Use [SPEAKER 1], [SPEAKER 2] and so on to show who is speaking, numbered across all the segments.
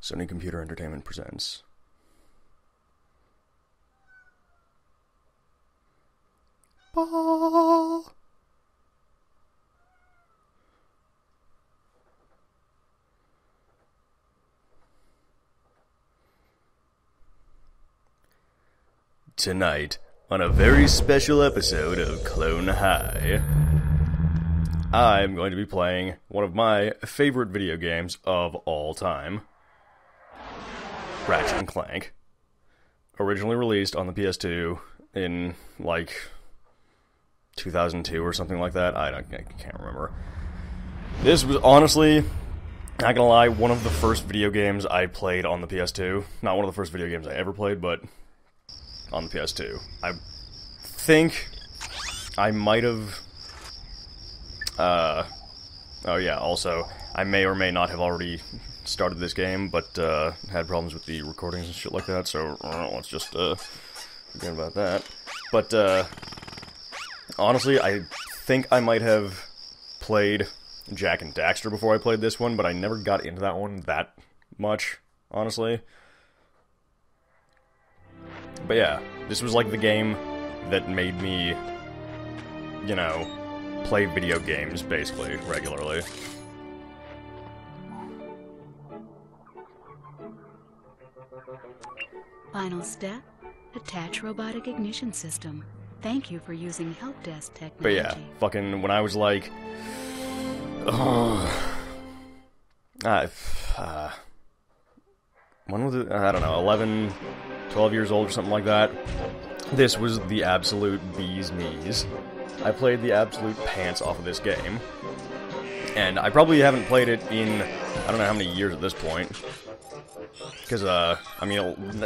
[SPEAKER 1] Sony Computer Entertainment presents. Ball. Tonight, on a very special episode of Clone High, I'm going to be playing one of my favorite video games of all time, Ratchet & Clank. Originally released on the PS2 in, like, 2002 or something like that. I can't remember. This was honestly, not gonna lie, one of the first video games I played on the PS2. Not one of the first video games I ever played, but on the PS2. I think I might have... oh yeah, also, I may or may not have already started this game, but had problems with the recordings and shit like that, so let's just forget about that. But honestly, I think I might have played Jak and Daxter before I played this one, but I never got into that one that much, honestly. But yeah, this was like the game that made me, you know, play video games, basically, regularly.
[SPEAKER 2] Final step, attach robotic ignition system. Thank you for using help desk technology.
[SPEAKER 1] But yeah, fucking when I was like, when was it? I don't know, 11, 12 years old or something like that. This was the absolute bee's knees. I played the absolute pants off of this game. And I probably haven't played it in, I don't know how many years at this point. Because, I mean,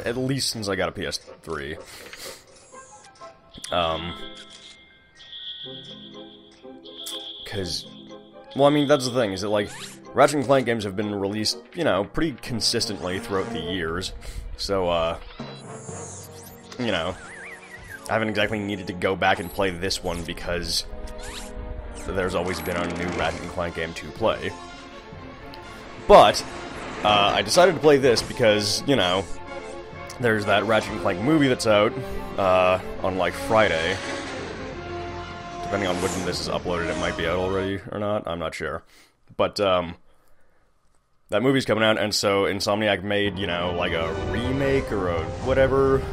[SPEAKER 1] at least since I got a PS3. Because, well, I mean, that's the thing, is that, like, Ratchet & Clank games have been released, you know, pretty consistently throughout the years. So, you know, I haven't exactly needed to go back and play this one because there's always been a new Ratchet & Clank game to play. But I decided to play this because, you know, there's that Ratchet & Clank movie that's out on, like, Friday. Depending on when this is uploaded, it might be out already or not, I'm not sure. But, that movie's coming out, and so Insomniac made, you know, like a remake or a whatever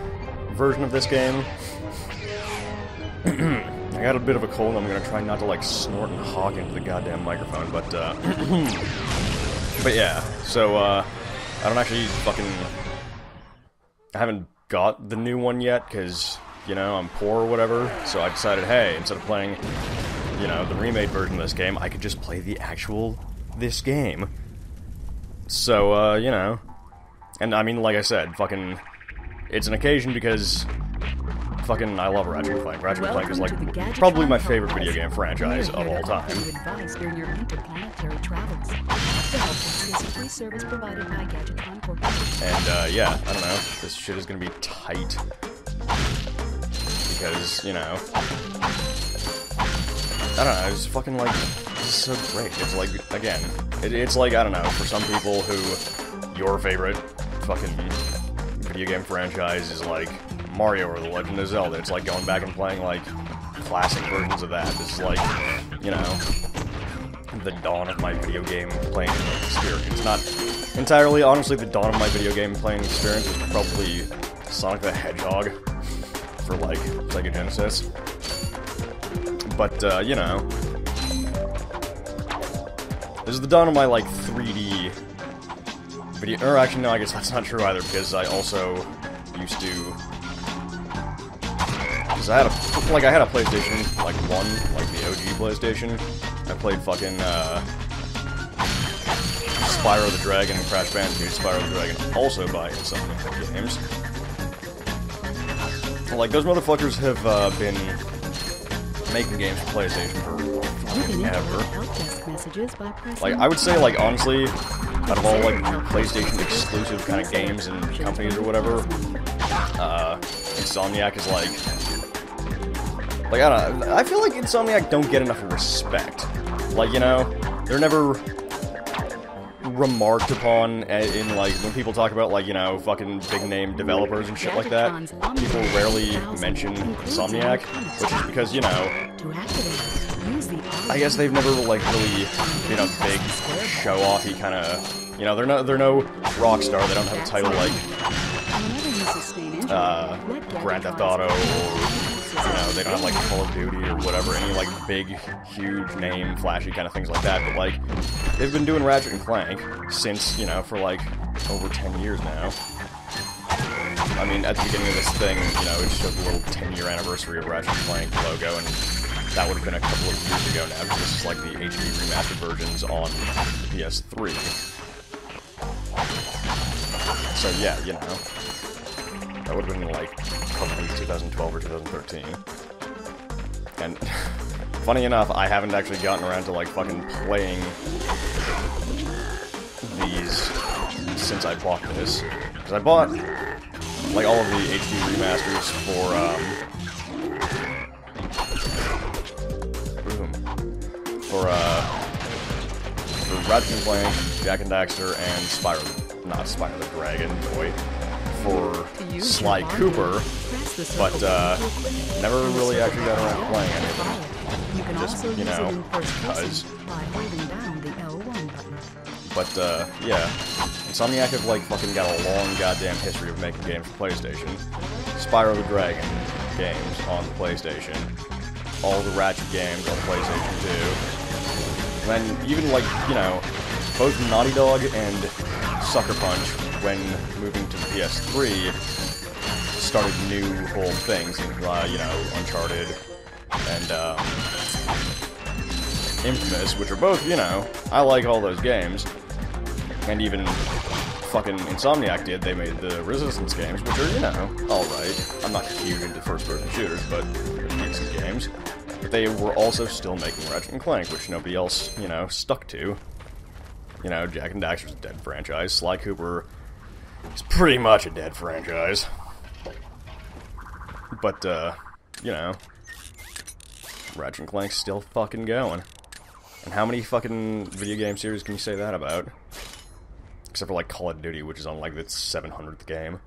[SPEAKER 1] version of this game. I got a bit of a cold, I'm gonna try not to, like, snort and hog into the goddamn microphone, but, but yeah, so, I don't actually fucking... I haven't got the new one yet, because, you know, I'm poor or whatever, so I decided, hey, instead of playing, you know, the remade version of this game, I could just play the actual, this game. So, you know, and I mean, like I said, fucking, it's an occasion because, fucking, I love Ratchet & Clank. Ratchet & Clank is, like, probably my favorite video game franchise of all time. And, yeah, I don't know, this shit is gonna be tight, because, you know, I don't know, it's fucking, like, it's so great. It's like, again, it's like, I don't know, for some people who your favorite fucking video game franchise is like Mario or The Legend of Zelda. It's like going back and playing, like, classic versions of that. This is like, you know, the dawn of my video game playing experience. Not entirely, honestly, the dawn of my video game playing experience was probably Sonic the Hedgehog for, like, Sega Genesis. But, you know, this is the dawn of my, like, 3D video... Or, actually, no, I guess that's not true either, because I also used to... Because I had a... Like, I had a PlayStation, like, 1, like, the OG PlayStation. I played fucking, Spyro the Dragon and Crash Bandicoot Spyro the Dragon, also by Insomniac Games. Like, those motherfuckers have, been making games for PlayStation for fucking ever. Like, I would say, like, honestly, out of all, like, PlayStation exclusive kind of games and companies or whatever, Insomniac is, like, I don't know, I feel like Insomniac don't get enough respect. Like, you know, they're never remarked upon in, like, when people talk about, like, you know, fucking big-name developers and shit like that, people rarely mention Insomniac, which is because, you know, I guess they've never, like, really been a big show-offy kind of, you know, they're no Rockstar, they don't have a title like, Grand Theft Auto, or, you know, they don't have, like, Call of Duty or whatever, any, like, big, huge name, flashy kind of things like that, but, like, they've been doing Ratchet and Clank since, you know, for, like, over 10 years now. I mean, at the beginning of this thing, you know, it showed the little 10-year anniversary of Ratchet and Clank logo, and that would have been a couple of years ago now, because this is, like, the HD remastered versions on the PS3. So, yeah, you know. That would have been, like, probably 2012 or 2013. And, funny enough, I haven't actually gotten around to, like, fucking playing these since I bought this. Because I bought, like, all of the HD remasters for Ratchet and Clank, Jak and Daxter, and not Spyro the Dragon, boy. For Sly Cooper, but never really actually got around to playing any of them. Just, you know, because. But, yeah. Insomniac have, like, fucking got a long goddamn history of making games for PlayStation. Spyro the Dragon games on the PlayStation. All the Ratchet games on PlayStation 2. And then even, like, you know, both Naughty Dog and Sucker Punch, when moving to the PS3, started new whole things, you know, Uncharted and Infamous, which are both, you know, I like all those games. And even fucking Insomniac did, they made the Resistance games, which are, you know, alright. I'm not huge into first-person shooters, but they're decent games. But they were also still making Ratchet and Clank, which nobody else, you know, stuck to. You know, Jak and Daxter's a dead franchise. Sly Cooper is pretty much a dead franchise. But, you know, Ratchet and Clank's still fucking going. And how many fucking video game series can you say that about? Except for, like, Call of Duty, which is on, like, its 700th game.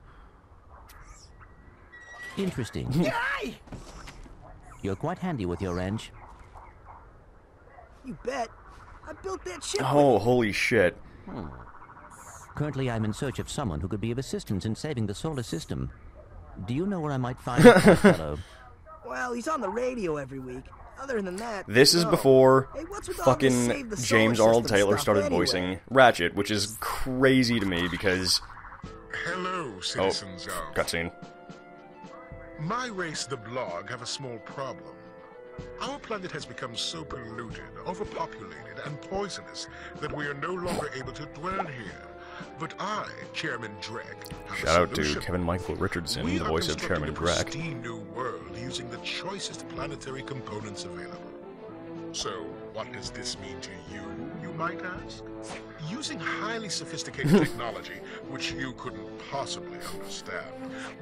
[SPEAKER 3] Interesting. You're quite handy with your wrench.
[SPEAKER 4] You bet. I built that ship.
[SPEAKER 1] Oh, holy shit.
[SPEAKER 3] Currently, I'm in search of someone who could be of assistance in saving the solar system. Do you know where I might find that fellow?
[SPEAKER 4] Well, he's on the radio every week. Other than that,
[SPEAKER 1] this is before
[SPEAKER 4] hey,
[SPEAKER 1] fucking James Arnold Taylor started voicing Ratchet, which is crazy to me because...
[SPEAKER 5] Hello, citizens
[SPEAKER 1] of... Cutscene.
[SPEAKER 5] My race, the Blog, have a small problem. Our planet has become so polluted, overpopulated, and poisonous that we are no longer able to dwell here. But I, Chairman Drek, have
[SPEAKER 1] Shout out to Kevin Michael Richardson, the voice of Chairman Drek.
[SPEAKER 5] We are constructing a pristine new world using the choicest planetary components available. So, what does this mean to you, you might ask? Using highly sophisticated technology, which you couldn't possibly understand,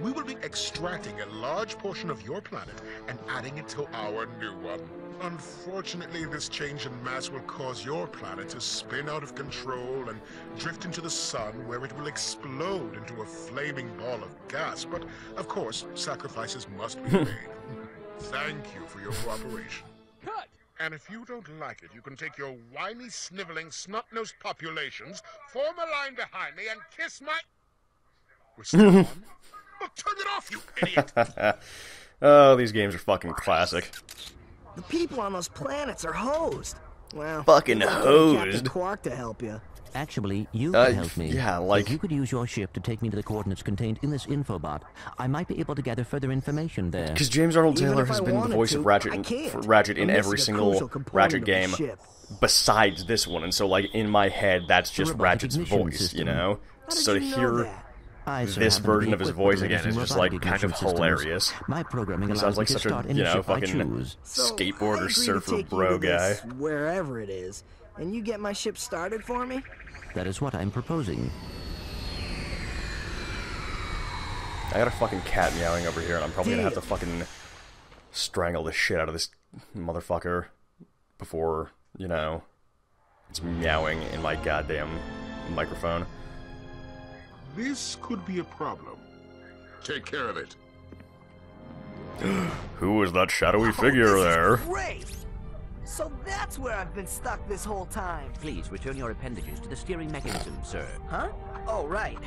[SPEAKER 5] we will be extracting a large portion of your planet and adding it to our new one. Unfortunately, this change in mass will cause your planet to spin out of control and drift into the sun, where it will explode into a flaming ball of gas. But, of course, sacrifices must be made. Thank you for your cooperation.
[SPEAKER 6] Cut!
[SPEAKER 5] And if you don't like it, you can take your whiny, sniveling, snot-nosed populations, form a line behind me, and kiss my... We're still on? Well, turn it off, you idiot!
[SPEAKER 1] Oh, these games are fucking classic.
[SPEAKER 4] The people on those planets are hosed. Well,
[SPEAKER 1] fucking hosed.
[SPEAKER 4] Captain Quark to help you.
[SPEAKER 3] Actually, you can help me.
[SPEAKER 1] Yeah, like...
[SPEAKER 3] If you could use your ship to take me to the coordinates contained in this infobot, I might be able to gather further information there.
[SPEAKER 1] Because James Arnold Taylor has been the voice of Ratchet in every single Ratchet game besides this one, and so, like, in my head, that's just Ratchet's voice, you know? So to hear this version of his voice again is just, like, kind of hilarious.
[SPEAKER 3] My programming
[SPEAKER 1] He sounds like such a, you know, fucking skateboarder, surfer, bro guy.
[SPEAKER 4] Wherever it is, and you get my ship started for me?
[SPEAKER 3] That is what I'm proposing.
[SPEAKER 1] I got a fucking cat meowing over here, and I'm probably gonna have to fucking strangle the shit out of this motherfucker before, you know, it's meowing in my goddamn microphone.
[SPEAKER 5] This could be a problem. Take care of it.
[SPEAKER 1] Who is that shadowy figure there?
[SPEAKER 4] Great! So that's where I've been stuck this whole time.
[SPEAKER 3] Please return your appendages to the steering mechanism, sir.
[SPEAKER 4] Huh? Oh, right.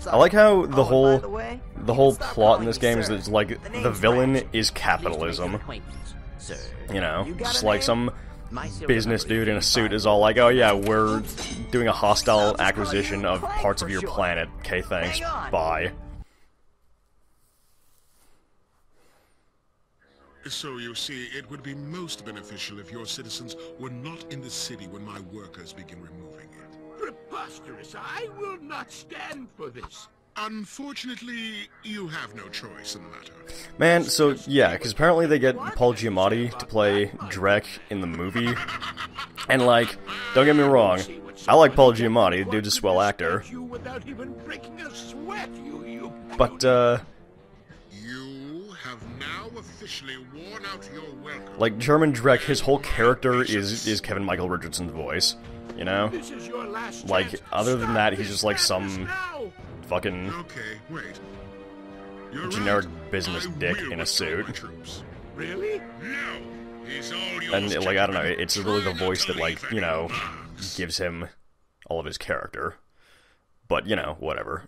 [SPEAKER 1] I like how the
[SPEAKER 4] Sorry.
[SPEAKER 1] whole
[SPEAKER 4] By the way,
[SPEAKER 1] the
[SPEAKER 4] you
[SPEAKER 1] whole
[SPEAKER 4] can stop
[SPEAKER 1] plot in
[SPEAKER 4] calling
[SPEAKER 1] this
[SPEAKER 4] me
[SPEAKER 1] game is
[SPEAKER 4] sir.
[SPEAKER 1] that it's like
[SPEAKER 4] The
[SPEAKER 1] the
[SPEAKER 4] name's
[SPEAKER 1] villain
[SPEAKER 4] Ratchet.
[SPEAKER 1] is
[SPEAKER 3] Please make
[SPEAKER 1] capitalism.
[SPEAKER 3] your acquaintance, sir.
[SPEAKER 1] You know,
[SPEAKER 4] You got
[SPEAKER 1] just
[SPEAKER 4] a
[SPEAKER 1] like
[SPEAKER 4] name?
[SPEAKER 1] some
[SPEAKER 3] My serial
[SPEAKER 1] business
[SPEAKER 3] number is
[SPEAKER 1] dude in a suit is all like, oh yeah, we're doing a hostile acquisition of parts of your planet. Okay, thanks.
[SPEAKER 4] Hang on.
[SPEAKER 1] Bye.
[SPEAKER 5] So you see, it would be most beneficial if your citizens were not in the city when my workers begin removing it.
[SPEAKER 6] Preposterous! I will not stand for this.
[SPEAKER 5] Unfortunately, you have no choice in the matter.
[SPEAKER 1] Man, so yeah, because apparently they get Paul Giamatti to play Drek in the movie. And like, don't get me wrong, I like Paul Giamatti, the dude's a swell actor.
[SPEAKER 6] You without even breaking a sweat, you.
[SPEAKER 1] But,
[SPEAKER 5] You have now officially worn out your welcome.
[SPEAKER 1] like, German Drek, his whole character is Kevin Michael Richardson's voice, you know?
[SPEAKER 6] This is your last
[SPEAKER 1] Like,
[SPEAKER 6] chance.
[SPEAKER 1] other than
[SPEAKER 6] Stop
[SPEAKER 1] that, he's
[SPEAKER 6] this
[SPEAKER 1] just like
[SPEAKER 6] madness
[SPEAKER 1] some
[SPEAKER 6] now.
[SPEAKER 1] fucking
[SPEAKER 5] Okay, wait. You're
[SPEAKER 1] generic
[SPEAKER 5] right.
[SPEAKER 1] business
[SPEAKER 5] I
[SPEAKER 1] dick
[SPEAKER 5] will
[SPEAKER 1] in a
[SPEAKER 5] withdraw
[SPEAKER 1] suit.
[SPEAKER 5] my troops.
[SPEAKER 6] Really?
[SPEAKER 5] No, he's all yours,
[SPEAKER 1] And, like, I don't know,
[SPEAKER 5] gentlemen.
[SPEAKER 1] it's really the
[SPEAKER 5] Try not
[SPEAKER 1] voice
[SPEAKER 5] to
[SPEAKER 1] that, like,
[SPEAKER 5] leave
[SPEAKER 1] you
[SPEAKER 5] any
[SPEAKER 1] know,
[SPEAKER 5] marks.
[SPEAKER 1] gives him all of his character. But, you know, whatever.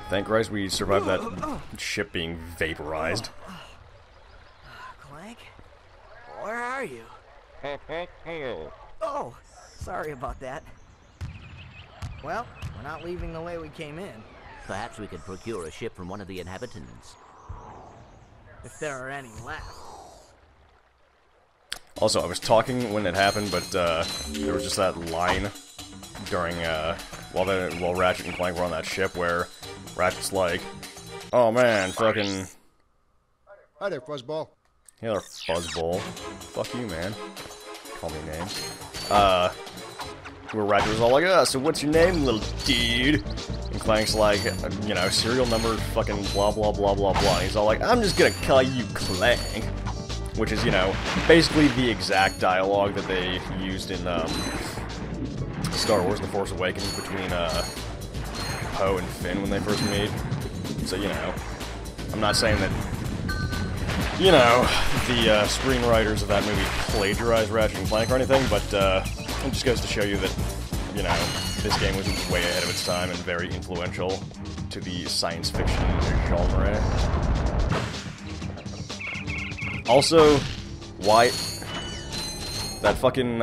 [SPEAKER 1] Thank Christ we survived that ship being vaporized.
[SPEAKER 4] Clank? Where are you? Oh, sorry about that. Well, we're not leaving the way we came in.
[SPEAKER 3] Perhaps we could procure a ship from one of the inhabitants.
[SPEAKER 4] If there are any left.
[SPEAKER 1] Also, I was talking when it happened, but there was just that line during while Ratchet and Clank were on that ship where Ratchet's like, "Oh man, fucking
[SPEAKER 7] Hi there, Fuzzball.
[SPEAKER 1] hey there, fuzzball, fuck you, man, call me names." Where Ratchet was all like, so what's your name, little dude?" And Clank's like, you know, serial number, fucking blah blah blah blah blah. And he's all like, "I'm just gonna call you Clank." Which is, you know, basically the exact dialogue that they used in Star Wars The Force Awakens between Poe and Finn when they first meet. So, you know, I'm not saying that, you know, the screenwriters of that movie plagiarized Ratchet and Clank or anything, but it just goes to show you that, you know, this game was way ahead of its time and very influential to the science fiction genre. Also, why that fucking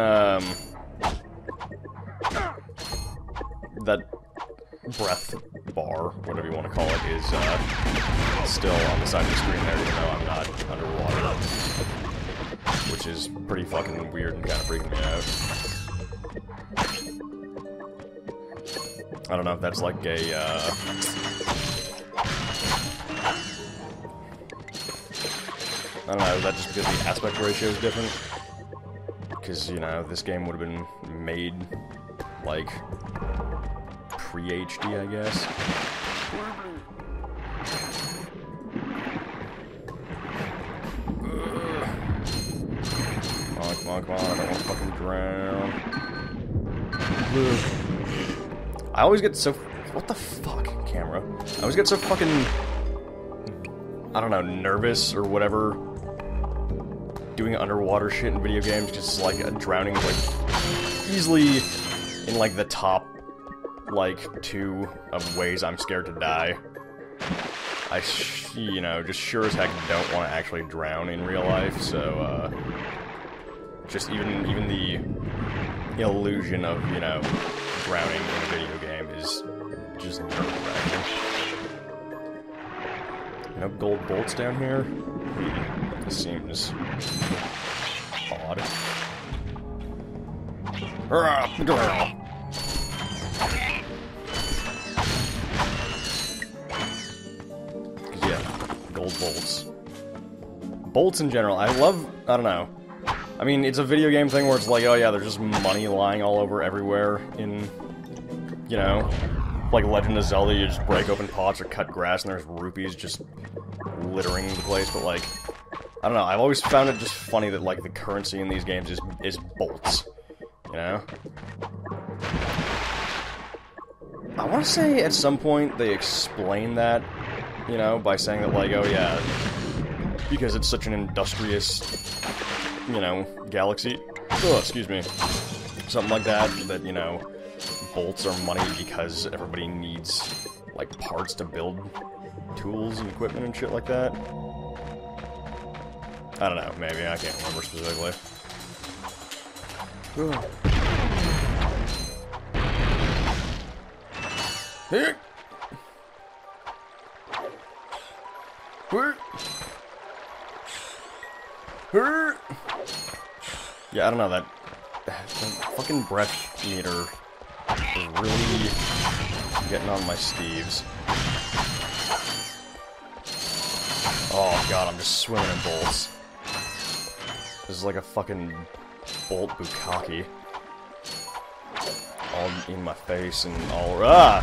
[SPEAKER 1] that breath bar, whatever you want to call it, is still on the side of the screen there, even though I'm not underwater, which is pretty fucking weird and kind of freaking me out. I don't know if that's like a I don't know, is that just because the aspect ratio is different? Because, you know, this game would have been made, like, pre-HD, I guess. Come on, come on, I don't want to fucking drown. I always get so... What the fuck, camera? I always get so fucking... I don't know, nervous or whatever doing underwater shit in video games, just like drowning like easily in like the top like 2 of ways I'm scared to die. I you know, just sure as heck don't want to actually drown in real life, so just even the illusion of, you know, drowning in a video game is just nerve-wracking. No gold bolts down here? This seems odd. Yeah, gold bolts. Bolts in general, I don't know. I mean, it's a video game thing where it's like, oh yeah, there's just money lying all over everywhere in, you know, like Legend of Zelda, you just break open pots or cut grass and there's rupees just littering the place, but like, I don't know, I've always found it just funny that, like, the currency in these games is bolts, you know? I want to say at some point they explain that, you know, by saying that, like, oh yeah, because it's such an industrious, you know, galaxy. Oh, excuse me. Something like that, you know, bolts are money because everybody needs, like, parts to build tools and equipment and shit like that. I don't know, maybe, I can't remember specifically. Here. Yeah, I don't know, that fucking breath meter is really getting on my steves. Oh god, I'm just swimming in bolts. This is like a fucking bolt bukkake. All in my face and all... Ah!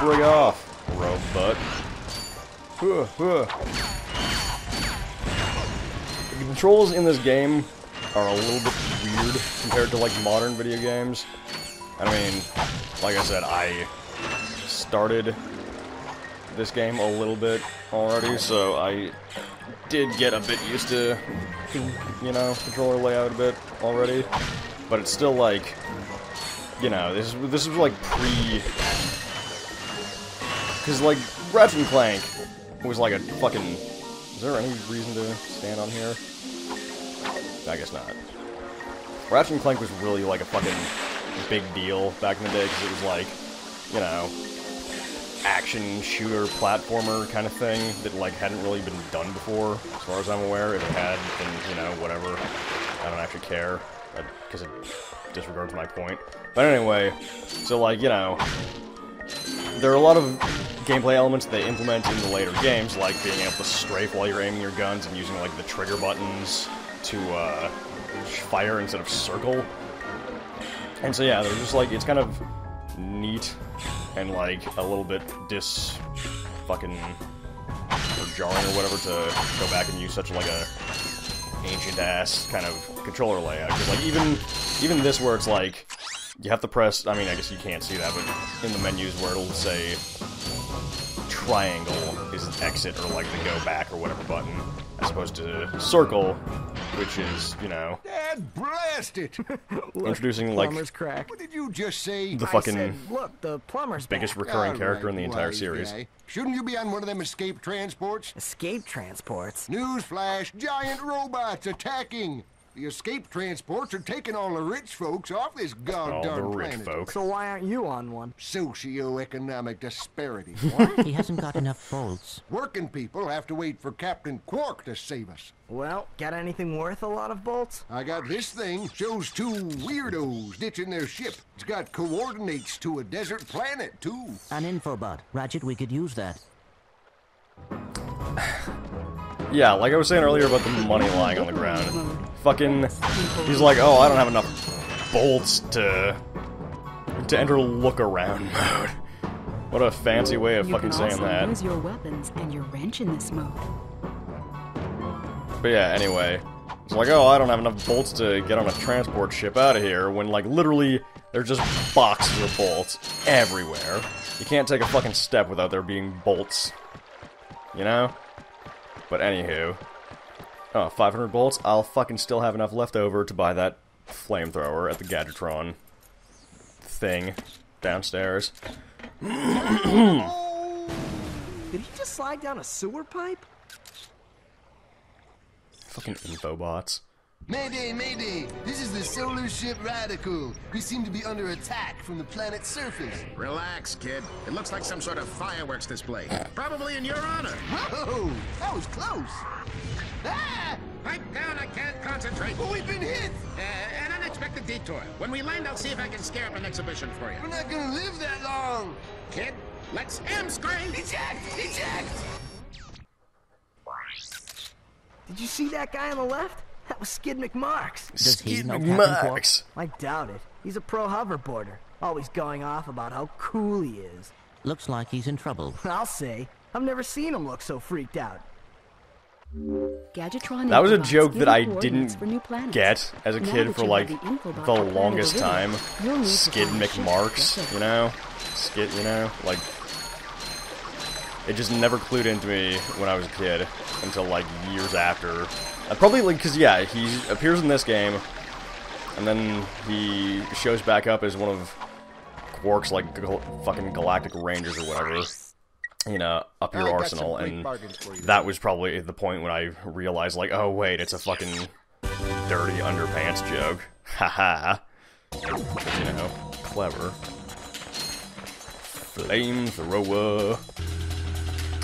[SPEAKER 1] Frig off, robe butt. The controls in this game are a little bit weird compared to, like, modern video games. I mean, like I said, I started this game a little bit already, so I did get a bit used to, you know, controller layout a bit already. But it's still, like, you know, this is like because, like, Ratchet Clank was like a fucking... Is there any reason to stand on here? I guess not. Ratchet Clank was really like a fucking big deal back in the day, because it was like, you know, action shooter platformer kind of thing that, like, hadn't really been done before, as far as I'm aware. If it had, then, you know, whatever. I don't actually care, because it disregards my point. But anyway, so, like, you know, there are a lot of gameplay elements they implement in the later games, like being able to strafe while you're aiming your guns and using, like, the trigger buttons to fire instead of circle. And so yeah, they're just like, it's kind of neat and like a little bit fucking or jarring or whatever to go back and use such like a ancient ass kind of controller layout. Because like even this where it's like you have to press, I mean, I guess you can't see that, but in the menus where it'll say triangle is exit or like the go back or whatever button, as opposed to circle, which is, you know,
[SPEAKER 7] Dad, blast it!
[SPEAKER 1] introducing like
[SPEAKER 4] Plumber's crack.
[SPEAKER 7] What did you just say?
[SPEAKER 1] the fucking
[SPEAKER 4] I said, look, the plumber's
[SPEAKER 1] biggest
[SPEAKER 4] back.
[SPEAKER 1] recurring character in the
[SPEAKER 7] Alright,
[SPEAKER 1] entire
[SPEAKER 7] wise
[SPEAKER 1] series.
[SPEAKER 7] guy. Shouldn't you be on one of them escape transports?
[SPEAKER 4] Escape transports.
[SPEAKER 7] Newsflash, giant robots attacking! The escape transports are taking all the rich folks off this
[SPEAKER 1] All
[SPEAKER 7] goddamn
[SPEAKER 1] the rich
[SPEAKER 7] planet.
[SPEAKER 1] folk.
[SPEAKER 4] So why aren't you on one?
[SPEAKER 7] Socioeconomic disparity.
[SPEAKER 3] He hasn't got enough bolts.
[SPEAKER 7] Working people have to wait for Captain Quark to save us.
[SPEAKER 4] Well, got anything worth a lot of bolts?
[SPEAKER 7] I got this thing. Shows two weirdos ditching their ship. It's got coordinates to a desert planet, too.
[SPEAKER 3] An infobot. Ratchet, we could use that.
[SPEAKER 1] Yeah, like I was saying earlier about the money lying on the ground. Fucking, he's like, oh, I don't have enough bolts to enter look around mode. What a fancy way of fucking saying that.
[SPEAKER 2] You can also use your weapons and your wrench in this mode.
[SPEAKER 1] But yeah, anyway, it's like, oh, I don't have enough bolts to get on a transport ship out of here, when, like, literally, there's just boxes of bolts everywhere. You can't take a fucking step without there being bolts. You know? But anywho, oh, 500 bolts, I'll fucking still have enough left over to buy that flamethrower at the Gadgetron thing downstairs.
[SPEAKER 4] Did he just slide down a sewer pipe?
[SPEAKER 1] Fucking infobots.
[SPEAKER 8] Mayday, mayday! This is the solar ship Radical. We seem to be under attack from the planet's surface.
[SPEAKER 6] Relax, kid. It looks like some sort of fireworks display. Probably in your honor.
[SPEAKER 8] Whoa! That was close! Ah!
[SPEAKER 6] Pipe down, I can't concentrate.
[SPEAKER 8] Well, we've been hit!
[SPEAKER 6] An unexpected detour. When we land, I'll see if I can scare up an exhibition for you.
[SPEAKER 8] We're not gonna live that long!
[SPEAKER 6] Kid, let's M-screen!
[SPEAKER 8] Eject! Eject!
[SPEAKER 4] Did you see that guy on the left? That was Skid McMarks.
[SPEAKER 3] Does he
[SPEAKER 1] Skid
[SPEAKER 3] know Captain Quark?
[SPEAKER 1] Max.
[SPEAKER 4] I doubt it. He's a pro hoverboarder. Always going off about how cool he is.
[SPEAKER 3] Looks like he's in trouble.
[SPEAKER 4] I'll say. I've never seen him look so freaked out.
[SPEAKER 2] Gadgetron
[SPEAKER 1] That was a
[SPEAKER 2] infobots
[SPEAKER 1] joke
[SPEAKER 2] give
[SPEAKER 1] that I
[SPEAKER 2] coordinates
[SPEAKER 1] didn't
[SPEAKER 2] for new planets.
[SPEAKER 1] get as a
[SPEAKER 2] Now
[SPEAKER 1] kid
[SPEAKER 2] that
[SPEAKER 1] for
[SPEAKER 2] you
[SPEAKER 1] like
[SPEAKER 2] have the infobot
[SPEAKER 1] the
[SPEAKER 2] for Planet
[SPEAKER 1] longest
[SPEAKER 2] Olivia,
[SPEAKER 1] time.
[SPEAKER 2] you'll need to
[SPEAKER 1] Skid
[SPEAKER 2] find
[SPEAKER 1] McMarks,
[SPEAKER 2] shit.
[SPEAKER 1] you know? Skid, you know? Like, it just never clued into me when I was a kid until like years after. Probably like, cause yeah, he appears in this game, and then he shows back up as one of Quark's like fucking Galactic Rangers or whatever. You know, up your arsenal, and that was probably the point when I realized, like, oh wait, it's a fucking dirty underpants joke. Haha. You know, clever. Flamethrower.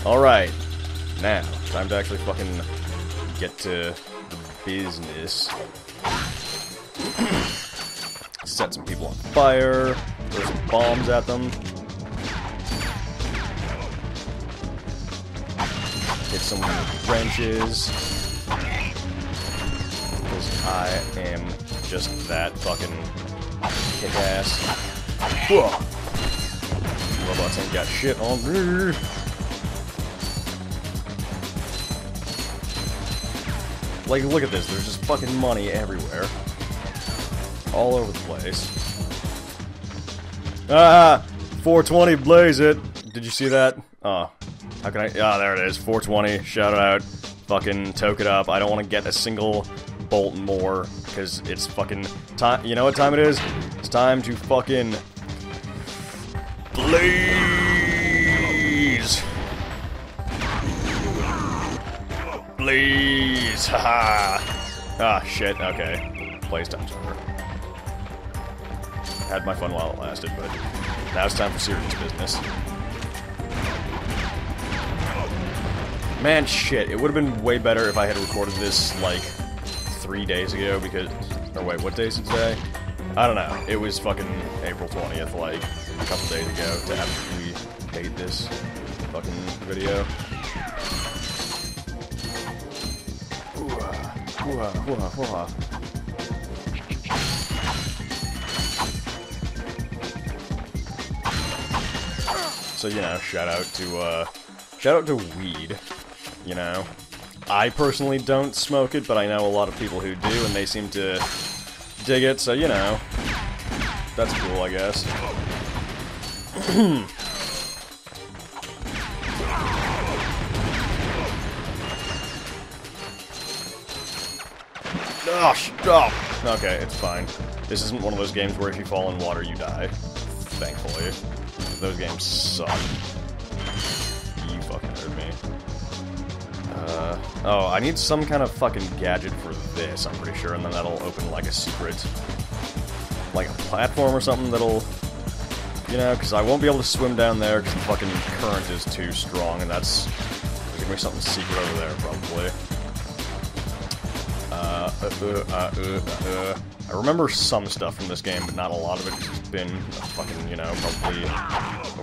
[SPEAKER 1] Alright, now, time to actually fucking get to the business. Set some people on fire, throw some bombs at them. Hit someone with wrenches. Because I am just that fucking kick-ass. Whoa! Robots ain't got shit on me. Like, look at this. There's just fucking money everywhere. All over the place. Ah! 420, blaze it! Did you see that? Oh. How can I... Ah, there it is. 420. Shout it out. Fucking toke it up. I don't want to get a single bolt more, because it's fucking time... You know what time it is? It's time to fucking... blaze! Blaze! Haha! Ah, shit. Okay. Blaze time's over. Had my fun while it lasted, but now it's time for serious business. Man, shit, it would have been way better if I had recorded this, like, 3 days ago, because... Or wait, what day is it today? I don't know. It was fucking April 20th, like, a couple days ago, to absolutely hate this fucking video. So, you know, shout out to weed. You know, I personally don't smoke it, but I know a lot of people who do, and they seem to dig it, so, you know, that's cool, I guess. Oh, stop! Okay, it's fine. This isn't one of those games where if you fall in water, you die. Thankfully. Those games suck. You fucking heard me. Oh, I need some kind of fucking gadget for this, I'm pretty sure, and then that'll open, like, a secret, like, a platform or something that'll, you know, because I won't be able to swim down there because the fucking current is too strong, and that's, there's gonna be something secret over there, probably. I remember some stuff from this game, but not a lot of it, because it's been a fucking, you know, probably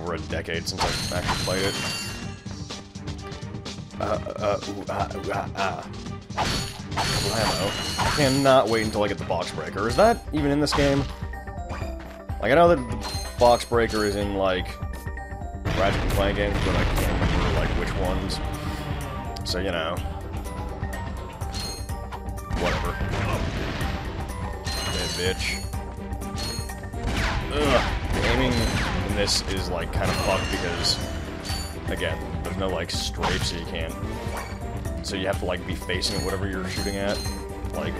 [SPEAKER 1] over a decade since I've actually played it. Ammo. I cannot wait until I get the box breaker. Is that even in this game? Like, I know that the box breaker is in, like, Ratchet and Clank games, but I can't remember, like, which ones. So, you know. Whatever. Okay, bitch. Ugh. The aiming in this is, like, kind of fucked because, again, there's no, like, strafe, so you can't... So you have to, like, be facing at whatever you're shooting at. Like,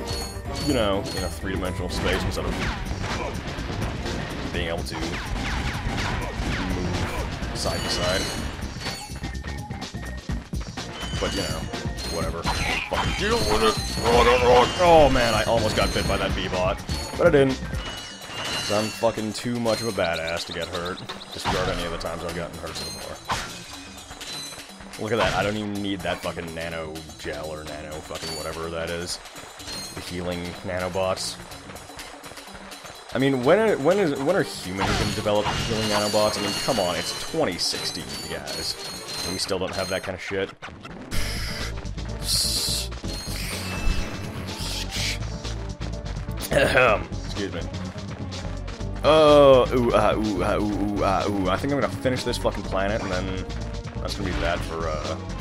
[SPEAKER 1] you know, in a three-dimensional space instead of being able to move side to side. But, you know, whatever. Fucking deal with it! Oh, man, I almost got bit by that bee-bot. But I didn't. So I'm fucking too much of a badass to get hurt. Disregard any of the times I've gotten hurt so far. Look at that, I don't even need that fucking nano gel or nano fucking whatever that is. The healing nanobots. I mean, when are humans gonna develop healing nanobots? I mean, come on, it's 2016, you guys. And we still don't have that kind of shit. Excuse me. Oh, I think I'm gonna finish this fucking planet, and then that's gonna be that for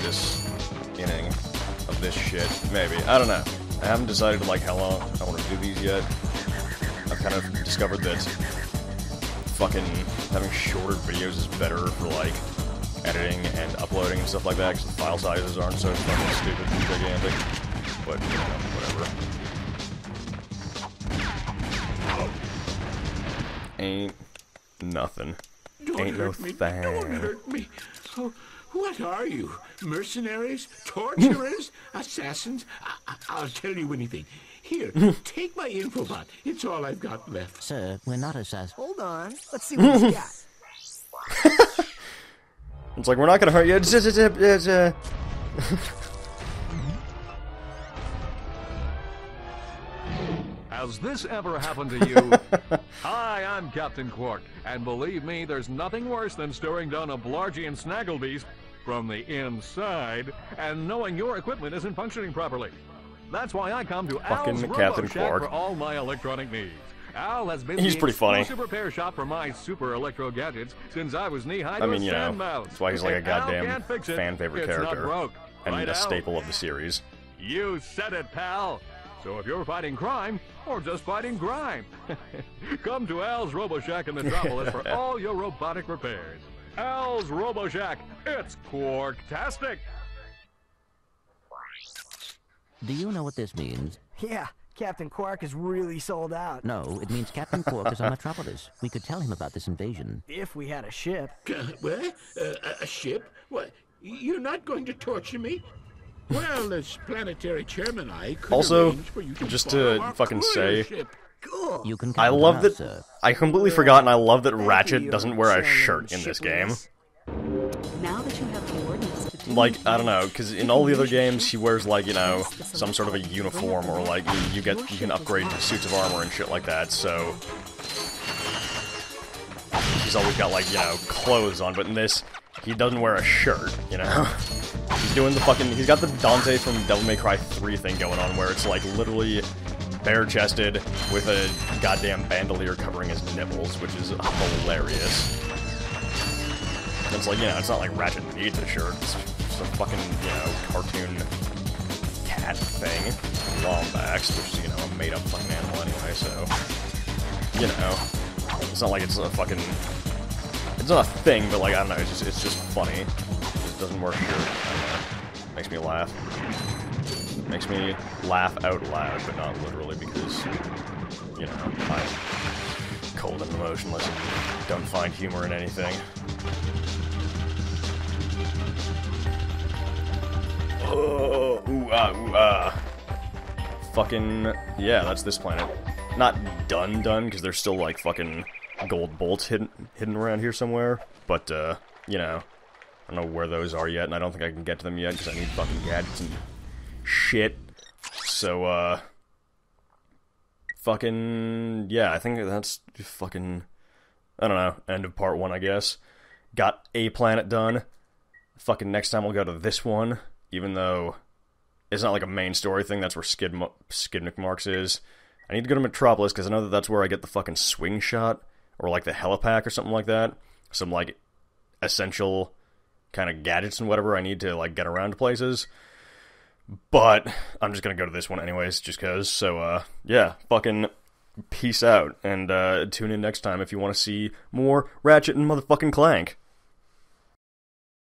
[SPEAKER 1] this inning of this shit. Maybe. I don't know. I haven't decided, like, how long I want to do these yet. I've kind of discovered that fucking having shorter videos is better for, like, editing and uploading and stuff like that, because the file sizes aren't so fucking stupid and gigantic. But, you know, whatever. Ain't nothing. Ain't no thing.
[SPEAKER 9] Don't hurt me. Oh, what are you? Mercenaries? Torturers? Assassins? I'll tell you anything. Here, take my infobot. It's all I've got left.
[SPEAKER 3] Sir, we're not assassins.
[SPEAKER 4] Hold on. Let's see what he's got.
[SPEAKER 1] It's like, we're not gonna hurt you.
[SPEAKER 10] Has this ever happened to you? Hi, I'm Captain Quark, and believe me, there's nothing worse than staring down a Blargian Snagglebeast from the inside and knowing your equipment isn't functioning properly. That's why I come to Al's
[SPEAKER 1] Captain
[SPEAKER 10] RoboShack
[SPEAKER 1] Quark.
[SPEAKER 10] for all my electronic needs. Al has been
[SPEAKER 1] He's
[SPEAKER 10] the
[SPEAKER 1] pretty funny.
[SPEAKER 10] exclusive repair shop for my super electro gadgets since I was knee-high to
[SPEAKER 1] I mean, you
[SPEAKER 10] a
[SPEAKER 1] know,
[SPEAKER 10] sand
[SPEAKER 1] that's why he's like a
[SPEAKER 10] If Al
[SPEAKER 1] goddamn
[SPEAKER 10] can't fix it,
[SPEAKER 1] fan-favorite
[SPEAKER 10] it's not
[SPEAKER 1] character.
[SPEAKER 10] broke.
[SPEAKER 1] And
[SPEAKER 10] Right,
[SPEAKER 1] a
[SPEAKER 10] Al?
[SPEAKER 1] staple of the series.
[SPEAKER 10] You said it, pal. So if you're fighting crime, or just fighting grime, come to Al's RoboShack in Metropolis for all your robotic repairs. Al's RoboShack, it's Quarktastic!
[SPEAKER 3] Do you know what this means?
[SPEAKER 4] Yeah, Captain Quark is really sold out.
[SPEAKER 3] No, it means Captain Quark is on Metropolis. We could tell him about this invasion.
[SPEAKER 4] If we had a ship.
[SPEAKER 9] What? A ship? What? You're not going to torture me? Well, as planetary chairman, I could
[SPEAKER 1] Also,
[SPEAKER 9] arrange for you to
[SPEAKER 1] just
[SPEAKER 9] borrow
[SPEAKER 1] to
[SPEAKER 9] our
[SPEAKER 1] fucking
[SPEAKER 9] courier
[SPEAKER 1] say,
[SPEAKER 9] ship.
[SPEAKER 4] Cool.
[SPEAKER 3] You can
[SPEAKER 1] I
[SPEAKER 3] count
[SPEAKER 1] love
[SPEAKER 3] on
[SPEAKER 1] that.
[SPEAKER 3] us, sir.
[SPEAKER 1] I completely forgot, and I love that
[SPEAKER 4] Thank
[SPEAKER 1] Ratchet
[SPEAKER 4] you,
[SPEAKER 1] doesn't wear a
[SPEAKER 4] Chairman
[SPEAKER 1] shirt in this game.
[SPEAKER 4] Shipless.
[SPEAKER 2] Now that you have coordinates to do
[SPEAKER 1] Like, I don't know, because in all the other games, he wears, like, you know, some sort of a uniform, or, like, you can upgrade suits of armor and shit like that, so... He's always got, like, you know, clothes on, but in this, he doesn't wear a shirt, you know? He's doing the fucking... He's got the Dante from Devil May Cry 3 thing going on, where it's, like, literally bare-chested with a goddamn bandolier covering his nipples, which is hilarious. It's like, you know, it's not like Ratchet needs a shirt. It's a fucking, you know, cartoon cat thing. Lombax, which is, you know, a made-up fucking animal anyway, so... You know. It's not like it's a fucking... It's not a thing, but, like, I don't know, it's just funny. It just doesn't work here. I don't know. Makes me laugh. Makes me laugh out loud, but not literally, because, you know, I'm cold and emotionless and don't find humor in anything. Oh, ooh, ooh, Fucking, yeah, that's this planet. Not done, because there's still, like, fucking gold bolts hidden around here somewhere. But, you know, I don't know where those are yet, and I don't think I can get to them yet, because I need fucking gadgets and shit. So, fucking, yeah, I think that's fucking, I don't know, end of part 1, I guess. Got a planet done. Fucking next time we'll go to this one, even though it's not like a main story thing, that's where Skid McMarks is. I need to go to Metropolis, because I know that that's where I get the fucking swing shot, or like the helipack or something like that. Some, like, essential kind of gadgets and whatever I need to, like, get around to places. But I'm just gonna go to this one anyways, just cause. So, yeah, fucking peace out, and tune in next time if you want to see more Ratchet and motherfucking Clank.